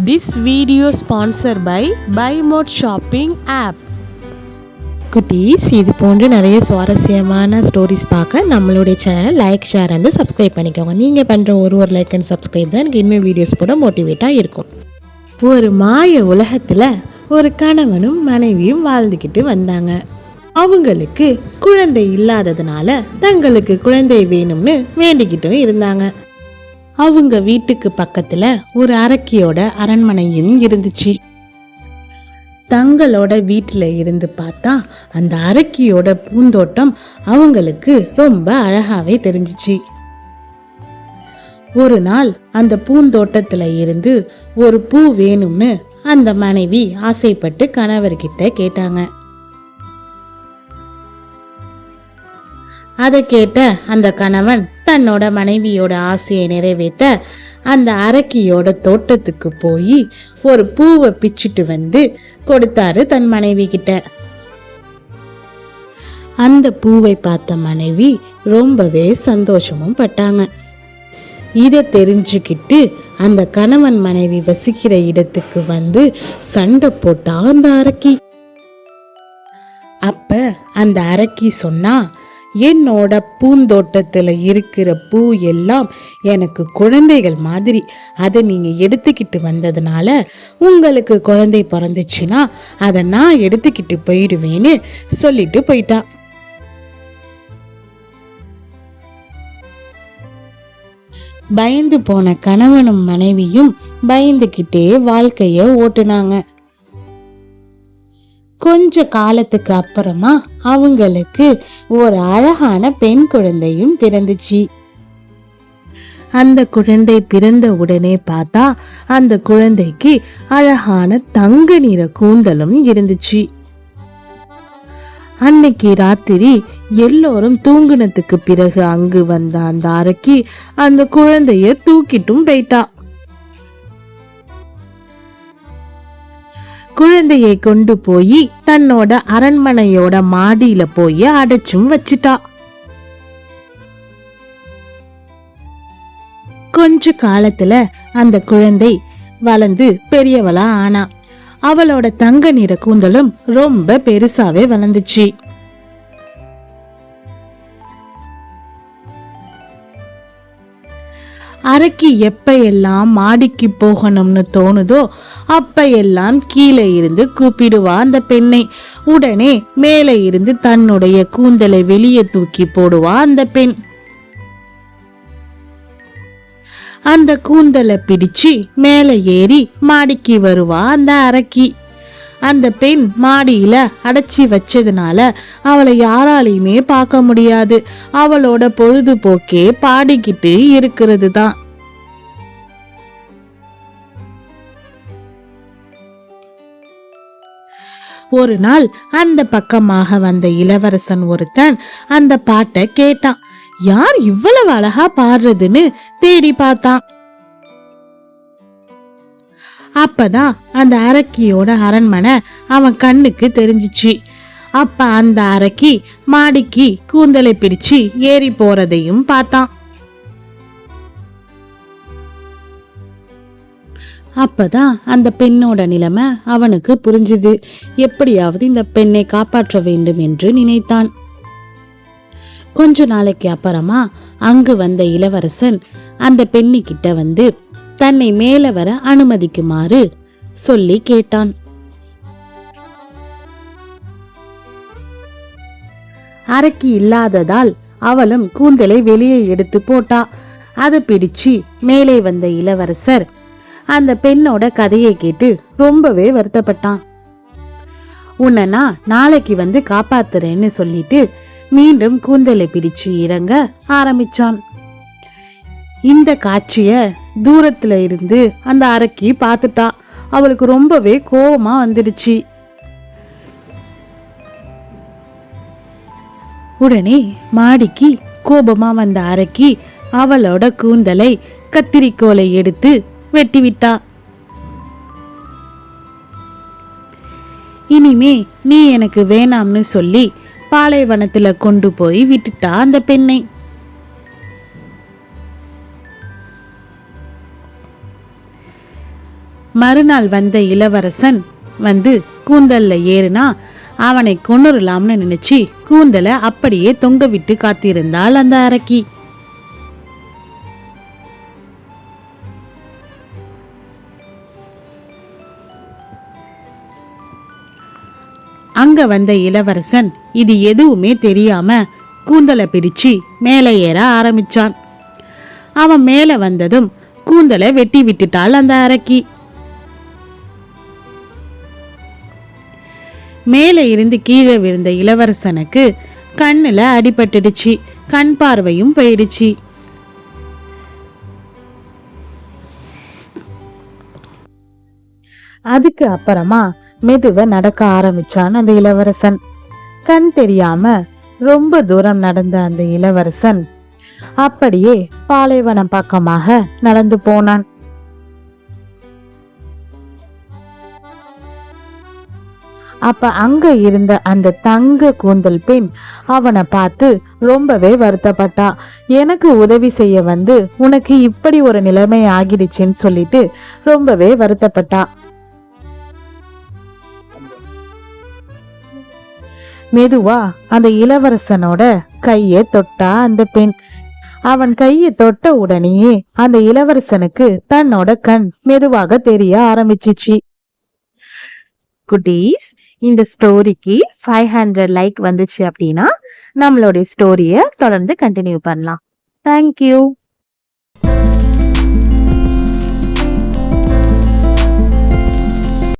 This video sponsored by Buy Mode Shopping app. குட்டீஸ், இது போன்று நிறைய சுவாரஸ்யமான ஸ்டோரிஸ் பார்க்க நம்மளுடைய சேனலை லைக், ஷேர் அண்ட் சப்ஸ்கிரைப் பண்ணிக்கோங்க. நீங்கள் பண்ணுற ஒரு லைக் அண்ட் சப்ஸ்கிரைப் தான் எனக்கு இன்னும் வீடியோஸ் போட மோட்டிவேட்டாக இருக்கும். ஒரு மாய உலகத்தில் ஒரு கணவனும் மனைவியும் வாழ்ந்துக்கிட்டு வந்தாங்க. அவங்களுக்கு குழந்தை இல்லாததுனால தங்களுக்கு குழந்தை வேணும்னு வேண்டிக்கிட்டும் இருந்தாங்க. அவங்க வீட்டுக்கு பக்கத்துல ஒரு அரக்கியோட அரண்மனையும் இருந்துச்சு. தங்களோட வீட்டுல இருந்து பார்த்தா அந்த அரக்கியோட பூந்தோட்டம் அவங்களுக்கு ரொம்ப அழகாவே தெரிஞ்சிச்சு. ஒரு நாள் அந்த பூந்தோட்டத்துல இருந்து ஒரு பூ வேணும்னு அந்த மனைவி ஆசைப்பட்டு கணவர்கிட்ட கேட்டாங்க. அதை கேட்ட அந்த கணவன் தன்னோட மனைவியோட ஆசையை நிறைவேற்ற அந்த அரக்கியோட தோட்டத்துக்கு போய் ஒரு பூவை பிச்சுட்டு வந்து கொடுத்தாரு தன் மனைவி கிட்ட. அந்த பூவை பார்த்த மனைவி ரொம்பவே சந்தோஷமும் பட்டாங்க. இதை தெரிஞ்சுக்கிட்டு அந்த கணவன் மனைவி வசிக்கிற இடத்துக்கு வந்து சண்டை போட்டா அந்த அரக்கி. அப்ப அந்த அரக்கி சொன்னா, என்னோட பூந்தோட்டத்துல இருக்கிற பூ எல்லாம் எனக்கு குழந்தைகள் மாதிரி, அதை நீங்க எடுத்துக்கிட்டு வந்ததுனால உங்களுக்கு குழந்தை பிறந்துச்சுன்னா அதை நான் எடுத்துக்கிட்டு போயிடுவேன்னு சொல்லிட்டு போயிட்டா. பயந்து போன கணவனும் மனைவியும் பயந்துகிட்டே வாழ்க்கைய ஓட்டுனாங்க. கொஞ்ச காலத்துக்கு அப்புறமா அவங்களுக்கு ஒரு அழகான பெண் குழந்தையும் பிறந்துச்சு. அந்த குழந்தை பிறந்த உடனே பார்த்தா அந்த குழந்தைக்கு அழகான தங்க நிற கூந்தலும் இருந்துச்சு. அன்னைக்கு ராத்திரி எல்லோரும் தூங்குனதுக்கு பிறகு அங்கு வந்த அந்த அரக்கி அந்த குழந்தைய தூக்கிட்டும் போயிட்டா. குழந்தையை கொண்டு போய் தன்னோட அரண்மனையோட மாடியில போய் அடைச்சும் வச்சிட்டா. கொஞ்ச காலத்துல அந்த குழந்தை வளர்ந்து பெரியவளா ஆனா. அவளோட தங்க நிற கூந்தலும் ரொம்ப பெருசாவே வளர்ந்துச்சு. அரக்கி எப்ப எல்லாம் மாடிக்கு போகணும்னு தோணுதோ அப்ப எல்லாம் கீழே இருந்து கூப்பிடுவா அந்த பெண்ணை. உடனே மேலே இருந்து தன்னுடைய கூந்தலை வெளியே தூக்கி போடுவா அந்த பெண். அந்த கூந்தலை பிடிச்சு மேலே ஏறி மாடிக்கு வருவா அந்த அரக்கி. அந்த பெண் மாடியில அடைச்சி வச்சதுனால அவளை யாராலையுமே பார்க்க முடியாது. அவளோட பொழுதுபோக்கே பாடிக்கிட்டு இருக்கிறது தான். ஒரு நாள் அந்த பக்கமாக வந்த இளவரசன் ஒருத்தன் அந்த பாட்டை கேட்டான். யார் இவ்வளவு அழகா பாடுறதுன்னு தேடி பார்த்தான். அப்பதான் அந்த அரக்கியோட அரண்மனை அவன் கண்ணுக்கு தெரிஞ்சிச்சு. அப்ப அந்த அரக்கி மாடிக்கு கூந்தலை பிடிச்சு ஏறி போறதையும் பார்த்தான். அப்பதான் அந்த பெண்ணோட நிலைமை அவனுக்கு புரிஞ்சுது. எப்படியாவது இந்த பெண்ணை காப்பாற்ற வேண்டும் என்று நினைத்தான். கொஞ்ச நாளைக்கு அப்புறமா அங்கு வந்த இளவரசன் அந்த பெண்ணிக்கிட்ட வந்து தன்னை மேல வர அனுமதிக்குமாறு சொல்லி கேட்டான். அரக்கி இல்லாததால் அவளும் கூந்தலை வெளியே எடுத்து போட்டா. அதை பிடிச்சு மேலே வந்த இளவரசர் அந்த பெண்ணோட கதையை கேட்டு ரொம்பவே வருத்தப்பட்டான். உன்னை நான் நாளைக்கு வந்து காப்பாத்துறேன்னு சொல்லிட்டு மீண்டும் கூந்தலை பிடிச்சு இறங்க ஆரம்பிச்சான். இந்த காட்சிய தூரத்துல இருந்து அந்த அரக்கி பார்த்துட்டா. அவளுக்கு ரொம்பவே கோபமா வந்துடுச்சு. உடனே மாடிக்கு கோபமா வந்த அரக்கி அவளோட கூந்தலை கத்திரிக்கோலை எடுத்து வெட்டிவிட்டா. இனிமே நீ எனக்கு வேணாம்னு சொல்லி பாலைவனத்துல கொண்டு போய் விட்டுட்டா அந்த பெண்ணை. மறுநாள் வந்த இளவரசன் வந்து கூந்தல்ல ஏறுனா அவனை கொன்னுறலாம்னு நினைச்சு கூந்தலை அப்படியே தொங்க விட்டு காத்திருந்தாள் அந்த அரக்கி. அங்க வந்த இளவரசன் இது எதுவுமே தெரியாம கூந்தலை பிடிச்சு மேலே ஏற ஆரம்பிச்சான். அவன் மேல வந்ததும் கூந்தலை வெட்டி விட்டுட்டாள் அந்த அரக்கி. மேலே இருந்து கீழே விழுந்த இளவரசனுக்கு கண்ணுல அடிபட்டுடுச்சு, கண் பார்வையும் போயிடுச்சு. அதுக்கு அப்புறமா மெதுவா நடக்க ஆரம்பிச்சான் அந்த இளவரசன். கண் தெரியாம ரொம்ப தூரம் நடந்த அந்த இளவரசன் அப்படியே பாலைவனம் பக்கமாக நடந்து போனான். அப்ப அங்க இருந்த அந்த தங்க கூந்தல் பெண் அவனை பார்த்து ரொம்பவே வருத்தப்பட்டா. எனக்கு உதவி செய்ய வந்து உனக்கு இப்படி ஒரு நிலைமை ஆகிடுச்சுன்னு சொல்லிட்டு ரொம்பவே வருத்தப்பட்டா. மெதுவா அந்த இளவரசனோட கையை தொட்டா அந்த பெண். அவன் கையை தொட்ட உடனேயே அந்த இளவரசனுக்கு தன்னோட கண் மெதுவாக தெரிய ஆரம்பிச்சிச்சு. குட்டீஸ், இந்த ஸ்டோரிக்கு 500 லைக் வந்துச்சு அப்படின்னா நம்மளுடைய ஸ்டோரிய தொடர்ந்து கண்டினியூ பண்ணலாம். தேங்க்யூ.